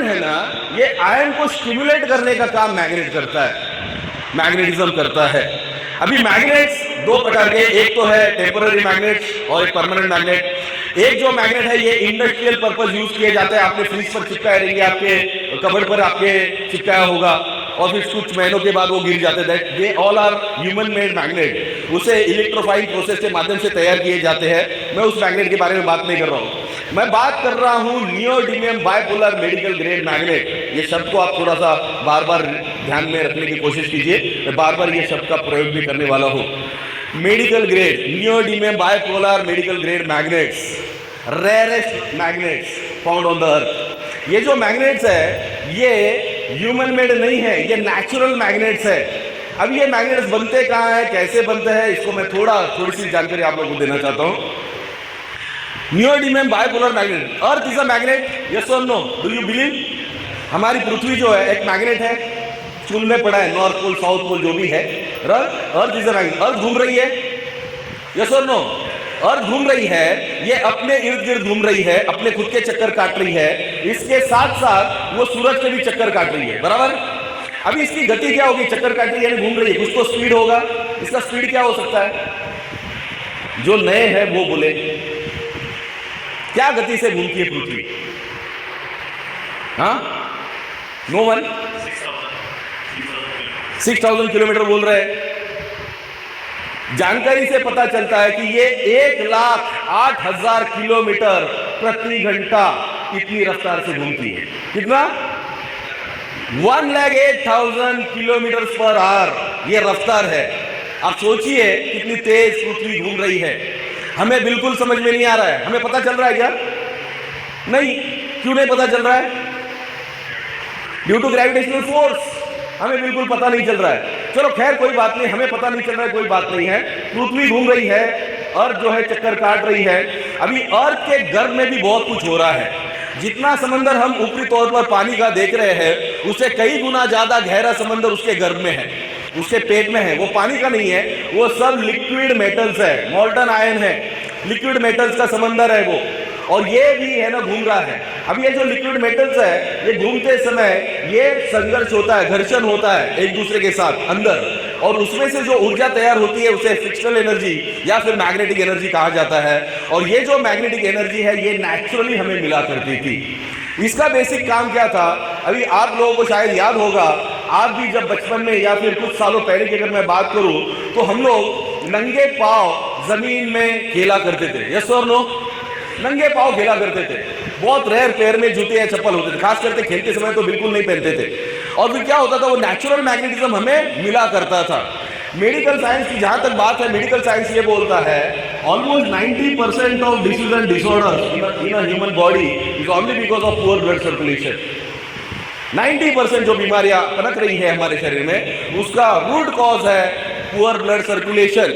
Iron है ना, ये आयरन को स्टिमुलेट करने का काम मैग्नेट करता है, मैग्नेटिज्म करता है। अभी मैग्नेट्स दो प्रकार के, एक तो है टेम्पररी मैग्नेट और एक परमानेंट मैग्नेट। एक जो मैग्नेट है ये इंडस्ट्रियल पर्पस यूज किए जाते हैं, आपने फ्रिज पर चिपकाए रहेंगे, आपके कबर्ड पर आपके चिपकाया होगा और फिर कुछ महीनों के बाद वो गिर जाते हैं। They all are human made magnet, उसे इलेक्ट्रोफाइल प्रोसेस के माध्यम से तैयार किए जाते हैं। मैं उस मैग्नेट के बारे में बात नहीं कर रहा हूँ, मैं बात कर रहा हूँ neodymium bipolar medical grade magnet. ये शब्द को आप थोड़ा सा बार बार ध्यान में रखने की कोशिश कीजिए, मैं बार बार ये शब्द का प्रयोग भी करने वाला हूँ। Medical grade neodymium bipolar medical grade magnets, rarest magnets found on the earth. ये जो मैग्नेट्स है ये ह्यूमन मेड नहीं है, ये नेचुरल मैग्नेट्स है। अब ये मैग्नेट्स बनते कहाँ है, कैसे बनते हैं, इसको मैं थोड़ी सी जानकारी आप लोगों को देना चाहता हूँ। Neodymium bipolar magnet, earth is a magnet, yes और नो, डू यू बिलीव? हमारी पृथ्वी जो है एक मैग्नेट है, स्कूल में पढ़ा है, नॉर्थ पोल साउथ पोल जो भी है, अर्थ इज अ मैग्नेट। अर्थ घूम रही है, यस और नो? अर्थ घूम रही है, ये अपने इर्द गिर्द घूम रही है, अपने खुद के चक्कर काट रही है, इसके साथ साथ वो सूरज के भी चक्कर काट रही है, बराबर। अभी इसकी गति क्या होगी, चक्कर काट रही है, घूम रही है, कुछ तो स्पीड होगा। इसका स्पीड क्या हो सकता है, जो नए हैं वो बोले, क्या गति से घूमती है पृथ्वी? हाँ, नो वन? 6000 किलोमीटर बोल रहे हैं। जानकारी से पता चलता है कि ये 1,08,000 किलोमीटर प्रति घंटा इतनी रफ्तार से घूमती है। कितना? 1,08,000 किलोमीटर पर आवर ये रफ्तार है। आप सोचिए कितनी तेज पृथ्वी घूम रही है। हमें बिल्कुल समझ में नहीं आ रहा है। हमें पता चल रहा है क्या? नहीं। क्यों नहीं पता चल रहा है? ड्यू टू ग्रेविटेशनल फोर्स हमें बिल्कुल पता नहीं चल रहा है। चलो खैर कोई बात नहीं, हमें पता नहीं चल रहा है, कोई बात नहीं है। पृथ्वी घूम रही है, अर्थ जो है चक्कर काट रही है। अभी अर्थ के गर्भ में भी बहुत कुछ हो रहा है। जितना समंदर हम ऊपरी तौर पर पानी का देख रहे हैं, उससे कई गुना ज्यादा गहरा समंदर उसके गर्भ में है, उसके पेट में है। वो पानी का नहीं है, वो सब लिक्विड मेटल्स है, मोल्टन आयन है, लिक्विड मेटल्स का समंदर है वो। और ये भी है ना घूम रहा है। अब ये जो लिक्विड मेटल्स है, ये घूमते समय ये संघर्ष होता है, घर्षण होता है एक दूसरे के साथ अंदर, और उसमें से जो ऊर्जा तैयार होती है उसे फ्रिक्शनल एनर्जी या फिर मैग्नेटिक एनर्जी कहा जाता है। और ये जो मैग्नेटिक एनर्जी है ये नेचुरली हमें मिला करती थी। इसका बेसिक काम क्या था, अभी आप लोगों को शायद याद होगा, आप भी जब बचपन में या फिर कुछ सालों पहले की अगर मैं बात करूं तो हम लोग नंगे पांव जमीन में खेला करते थे, यस और नो? नंगे पांव खेला करते थे। बहुत रेयर पैर में जूते या चप्पल होते थे, खास करके खेलते समय तो बिल्कुल नहीं पहनते थे। और फिर क्या होता था, वो नेचुरल मैग्नेटिज्म हमें मिला करता था। मेडिकल साइंस की जहां तक बात है, मेडिकल साइंस ये बोलता है almost 90% of disease and disorders in a human body is only because of poor blood circulation. 90% जो बीमारियां पनप रही है हमारे शरीर में, उसका रूट कॉज है पुअर ब्लड सर्कुलेशन।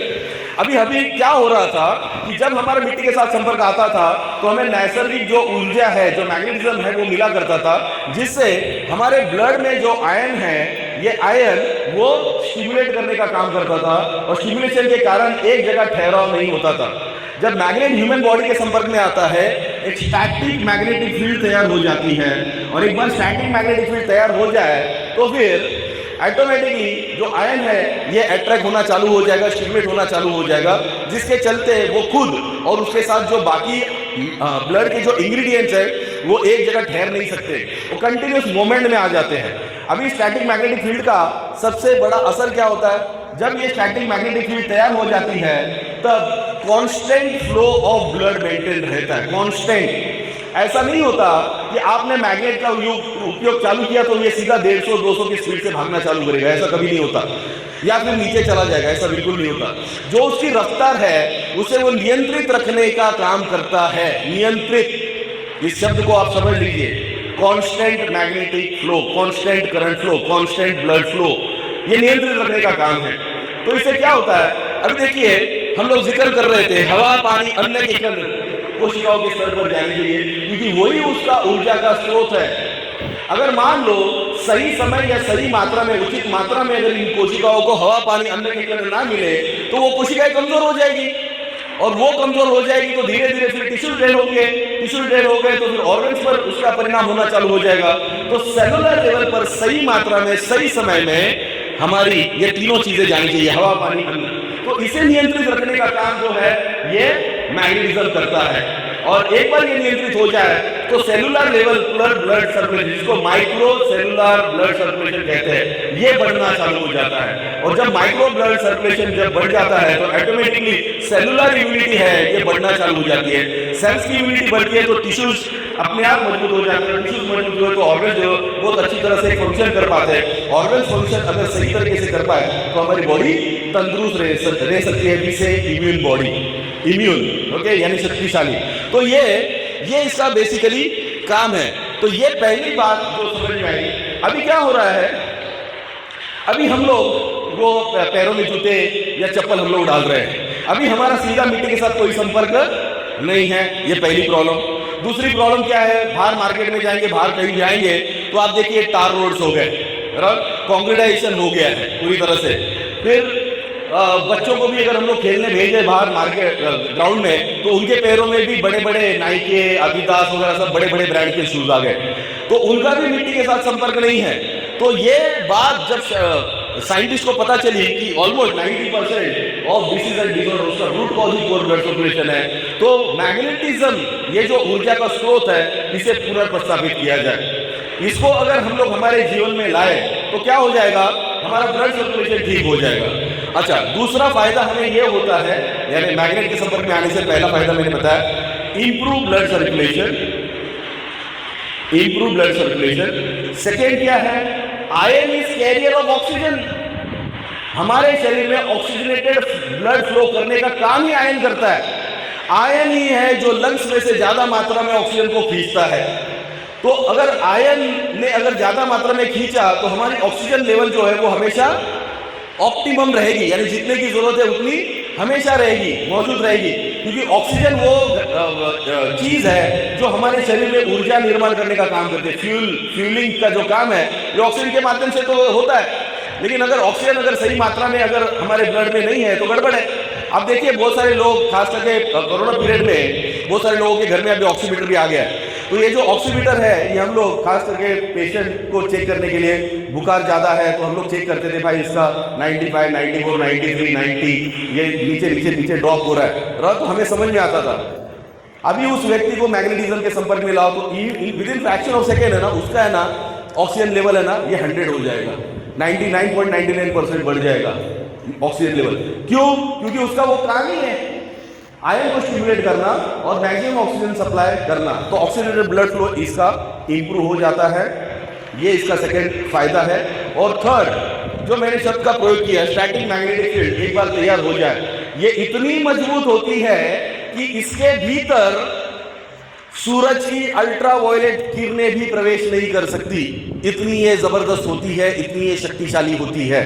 अभी क्या हो रहा था कि जब हमारा मिट्टी के साथ संपर्क आता था तो हमें नैसर्गिक जो ऊर्जा है, जो मैग्नेटिज्म है, वो मिला करता था, जिससे हमारे ब्लड में जो आयन है, ये आयन वो स्टिमुलेट करने का काम करता था। और स्टिमुलेशन के कारण एक जगह ठहराव नहीं होता था। जब मैग्नेट ह्यूमन बॉडी के संपर्क में आता है, एक स्टैटिक मैग्नेटिक फील्ड तैयार हो जाती है। और एक बार स्टैटिक मैग्नेटिक फील्ड तैयार हो जाए तो फिर ऑटोमेटिकली जो आयन है ये अट्रैक्ट होना चालू हो जाएगा, स्टिमुलेट होना चालू हो जाएगा, जिसके चलते वो खुद और उसके साथ जो बाकी ब्लड के जो इंग्रेडिएंट्स है वो एक जगह ठहर नहीं सकते, वो कंटिन्यूस मूवमेंट में आ जाते हैं। अभी स्टैटिक मैग्नेटिक फील्ड का सबसे बड़ा असर क्या होता है, जब ये स्टैटिक मैग्नेटिक फील्ड तैयार हो जाती है तब constant flow of blood maintain रहता है, कांस्टेंट। ऐसा नहीं होता कि आपने मैग्नेट का उपयोग चालू किया तो ये सीधा 150-200 की स्पीड से भागना चालू करेगा, ऐसा कभी नहीं होता। या फिर नीचे चला जाएगा, ऐसा बिल्कुल नहीं होता। जो उसकी रफ्तार है उसे वो नियंत्रित रखने का काम करता है। नियंत्रित, इस शब्द को आप समझ लीजिए, constant magnetic flow, constant current flow, constant blood flow, ये नियंत्रित रखने का काम है। तो इससे क्या होता है, अभी देखिए हम लोग जिक्र कर रहे थे हवा पानी अन्न के कण कोशिकाओं के स्तर पर जाने के लिए, क्योंकि वही उसका ऊर्जा का स्रोत है। अगर मान लो सही समय या सही मात्रा में, उचित मात्रा में अगर इन कोशिकाओं को हवा पानी अन्न के कण ना मिले तो वो कोशिकाएं कमजोर हो जाएगी। और वो कमजोर हो जाएगी तो धीरे धीरे फिर टिश्यू डेड होंगे, टिश्यू डेड हो गए तो फिर ऑर्गन्स पर उसका परिणाम होना चालू हो जाएगा। तो सेलुलर लेवल पर सही मात्रा में सही समय में हमारी ये तीनों चीजें जानी चाहिए, हवा पानी अन्न। तो इसे नियंत्रित रखने का काम जो है ये मैग्नेटिज्म करता है। और एक बार ये नियंत्रित हो जाए तो सेलुलर लेवल पर ब्लड सर्कुलेशन, जिसको माइक्रो सेलुलर ब्लड सर्कुलेशन कहते हैं, ये बढ़ना चालू हो जाता है। और जब माइक्रो ब्लड सर्कुलेशन जब बढ़ जाता है तो ऑटोमेटिकली सेलुलर इम्यूनिटी है ये बढ़ना चालू हो जाती है। सेल्स की इम्यूनिटी बढ़ती है तो टिश्यूज अपने आप मजबूत हो जाते हैं। टिश्यूज मजबूत हुए तो ऑर्गन जो बहुत अच्छी तरह से फंक्शन कर पाते हैं। ऑर्गन फंक्शन अगर सही तरीके से कर पाए तो हमारी बॉडी तंदुरुस्त रह सकती है, जिसे इम्यून बॉडी, इम्यून ओके यानी शक्तिशाली। तो ये इसका बेसिकली काम है। तो ये पहली बात जो समझ में आई। अभी क्या हो रहा है, अभी हम लोग वो पैरों में जूते या चप्पल हम लोग डाल रहे हैं, अभी हमारा सीधा मिट्टी के साथ कोई संपर्क नहीं है, ये पहली प्रॉब्लम। दूसरी प्रॉब्लम क्या है, बाहर मार्केट में जाएंगे, बाहर कहीं जाएंगे तो आप देखिए टार रोड्स हो गए, कॉन्क्रीटाइजेशन हो गया है पूरी तरह से। फिर बच्चों को भी अगर हम लोग खेलने भेजे बाहर मार्केट ग्राउंड में तो उनके पैरों में भी बड़े बड़े नाइके, अडिडास वगैरह सब बड़े बड़े ब्रांड के शूज आ गए, तो उनका भी मिट्टी के साथ संपर्क नहीं है। तो ये बात जब साइंटिस्ट को पता चली कि almost 90% of disease and disorder उसका root cause he pour blood circulation है, तो मैग्नेटिज्म ये जो ऊर्जा का स्रोत है इसे पुनर्प्रस्थापित किया जाए। इसको अगर हम लोग हमारे जीवन में लाए तो क्या हो जाएगा, हमारा ब्लड सर्कुलेशन ठीक हो जाएगा। अच्छा, दूसरा फायदा हमें यह होता है, यानी मैग्नेट के संपर्क में आने से पहला फायदा मैंने बताया, improve blood circulation, improve blood circulation. Second क्या है, iron is carrier of oxygen. हमारे शरीर में ऑक्सीजनेटेड ब्लड फ्लो करने का काम ही आयरन करता है। आयरन ही है जो लंग्स में से ज्यादा मात्रा में ऑक्सीजन को खींचता है। तो अगर आयरन ने अगर ज्यादा मात्रा में खींचा तो हमारी ऑक्सीजन लेवल जो है वो हमेशा ऑप्टिमम रहेगी, यानी जितने की जरूरत है उतनी हमेशा रहेगी, मौजूद रहेगी। क्योंकि ऑक्सीजन वो चीज है जो हमारे शरीर में ऊर्जा निर्माण करने का काम करती है। फ्यूलिंग का जो काम है ये ऑक्सीजन के माध्यम से तो होता है, लेकिन अगर ऑक्सीजन अगर सही मात्रा में अगर हमारे ब्लड में नहीं है तो गड़बड़ है। अब देखिए बहुत सारे लोग, खास करके कोरोना पीरियड में बहुत सारे लोगों के घर में अभी ऑक्सीमीटर भी आ गया है। तो ये जो ऑक्सीमीटर है ये हम लोग खास करके पेशेंट को चेक करने के लिए, बुखार ज्यादा है तो हम लोग चेक करते थे, भाई इसका 95, 94, 93, 90 ये नीचे नीचे नीचे ड्रॉप हो रहा है, तो हमें समझ में आता था। अभी उस व्यक्ति को मैग्नेटिज्म के संपर्क में लाओ तो with in fraction of second है ना, उसका है ना ऑक्सीजन लेवल है ना ये 100 हो जाएगा, 99.99% बढ़ जाएगा ऑक्सीजन लेवल। क्यों? क्योंकि उसका वो काम ही है आयरन को स्टिमुलेट करना और मैक्सिमम ऑक्सीजन सप्लाई करना। तो ऑक्सीजनेटेड ब्लड फ्लो इसका इंप्रूव हो जाता है, ये इसका सेकंड फायदा है। और थर्ड जो मैंने शब्द का प्रयोग किया, स्टैटिक मैग्नेटिक फील्ड, एक बार तैयार हो जाए ये इतनी मजबूत होती है कि इसके भीतर सूरज की अल्ट्रावायलेट किरणें भी प्रवेश नहीं कर सकती, इतनी ये जबरदस्त होती है, इतनी ये शक्तिशाली होती है।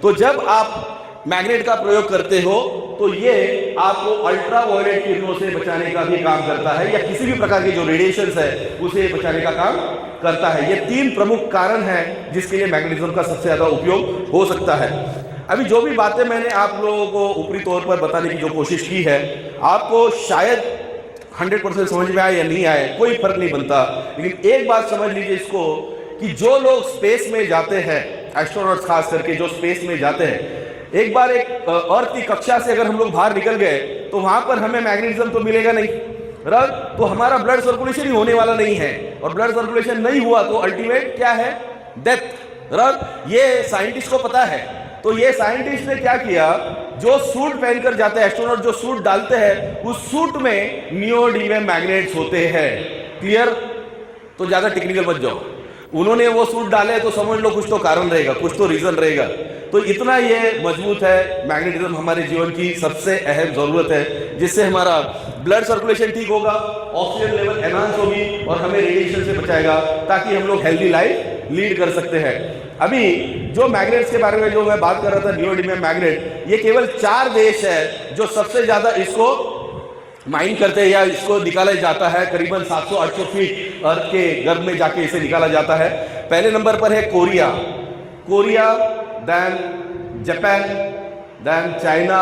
तो जब आप मैग्नेट का प्रयोग करते हो तो ये आपको अल्ट्रावायलेट किरणों से बचाने का भी काम करता है, या किसी भी प्रकार के जो रेडिएशंस है उसे बचाने का काम करता है। ये तीन प्रमुख कारण हैं जिसके लिए मैग्नेटिज्म का सबसे ज्यादा उपयोग हो सकता है। अभी जो भी बातें मैंने आप लोगों को ऊपरी तौर पर बताने की जो कोशिश की है, आपको शायद 100% समझ में आए या नहीं आए कोई फर्क नहीं बनता, लेकिन एक बात समझ लीजिए इसको कि जो लोग स्पेस में जाते हैं, एस्ट्रोनॉट्स खास करके जो स्पेस में जाते हैं, एक बार एक अर्थ की कक्षा से अगर हम लोग बाहर निकल गए तो वहां पर हमें मैग्नेटिज्म तो मिलेगा नहीं, तो हमारा ब्लड सर्कुलेशन ही होने वाला नहीं है, और ब्लड सर्कुलेशन नहीं हुआ तो अल्टीमेट क्या है, डेथ। ये साइंटिस्ट को पता है। तो ये साइंटिस्ट ने क्या किया, जो सूट पहनकर जाते हैं एस्ट्रोनॉट, जो सूट डालते हैं उस सूट में नियोडिमियम मैग्नेट्स होते हैं। क्लियर? तो ज्यादा टेक्निकल मत जाओ, उन्होंने वो सूट डाले तो समझ लो कुछ तो कारण रहेगा, कुछ तो रीजन रहेगा। तो इतना ये मजबूत है मैग्नेटिज्म, हमारे जीवन की सबसे अहम जरूरत है, जिससे हमारा ब्लड सर्कुलेशन ठीक होगा, ऑक्सीजन लेवल एनहांस होगी और हमें रेडिएशन से बचाएगा, ताकि हम लोग हेल्दी लाइफ लीड कर सकते हैं। अभी जो मैग्नेट्स के बारे में जो मैं बात कर रहा था, नियोडिमियम मैग्नेट, ये केवल 4 देश है जो सबसे ज्यादा इसको माइन करते हैं या इसको निकाला जाता है। करीबन 700-800 फीट अर्थ के गर्भ में जाके इसे निकाला जाता है। पहले नंबर पर है कोरिया, देन जापान, देन चाइना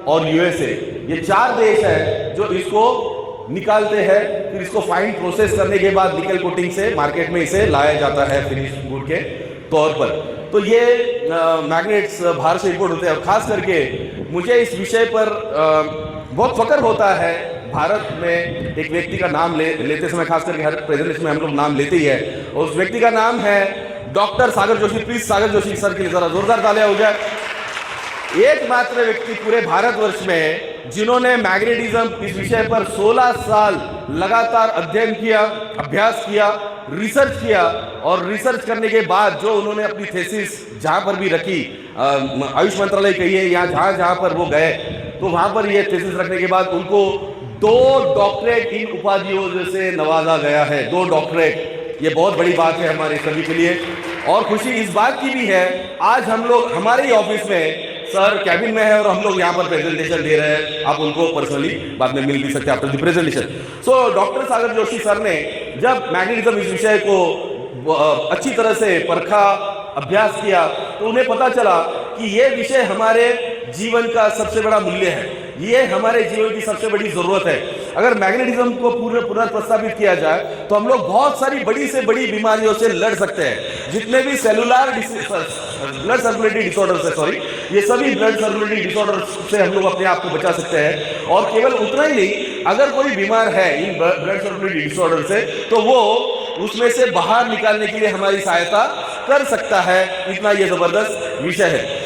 और यूएसए। ये 4 देश है जो इसको निकालते हैं, फिर इसको फाइन प्रोसेस करने के बाद निकल कोटिंग से मार्केट में इसे लाया जाता है फिनिश गुड के तौर पर। तो ये मैग्नेट्स बाहर से इंपोर्ट होते हैं। और खास करके मुझे इस विषय पर बहुत फक्र होता है। भारत में एक व्यक्ति का नाम लेते समय, खास करके हर प्रेजेंटेशन में हम लोग नाम लेते ही है, और उस व्यक्ति का नाम है doctor Sagar Joshi. Please Sagar Joshi sir के लिए जरा जोरदार तालियां हो जाए। एकमात्र व्यक्ति पूरे भारतवर्ष में जिन्होंने मैग्नेटिज्म इस विषय पर 16 साल लगातार अध्ययन किया, अभ्यास किया, रिसर्च किया, और रिसर्च करने के बाद जो उन्होंने अपनी थीसिस जहां पर भी रखी, आयुष मंत्रालय कहिए या जहां जहां पर वो गए, तो वहां पर ये थीसिस रखने के बाद उनको 2 डॉक्टरेट इन उपाधियों से नवाजा गया है। 2 डॉक्टरेट, ये बहुत बड़ी बात है हमारे सभी के लिए। और खुशी इस बात की भी है, आज हम लोग हमारे ही ऑफिस में सर कैबिन में है और हम लोग यहाँ पर प्रेजेंटेशन दे रहे हैं। आप उनको पर्सनली बाद में मिल भी सकते हैं after the presentation. So doctor Sagar Joshi sir ने जब मैग्नेटिज्म इस विषय को अच्छी तरह से परखा, अभ्यास किया, तो उन्हें पता चला कि ये विषय हमारे जीवन का सबसे बड़ा मूल्य है, ये हमारे जीवन की सबसे बड़ी जरूरत है। अगर मैग्नेटिज्म को पुनर्प्रस्तावित किया जाए तो हम लोग बहुत सारी बड़ी से बड़ी बीमारियों से लड़ सकते हैं। जितने भी सेलुलर ब्लड सर्कुलेटरी डिसऑर्डर्स है, सॉरी, ये सभी ब्लड सर्कुलेटरी डिसऑर्डर्स से हम लोग अपने आप को बचा सकते हैं। और केवल उतना ही नहीं, अगर कोई बीमार है इन ब्लड सर्कुलेटरी डिसऑर्डर से, तो वो उसमें से बाहर निकालने के लिए हमारी सहायता कर सकता है। इतना ये जबरदस्त विषय है।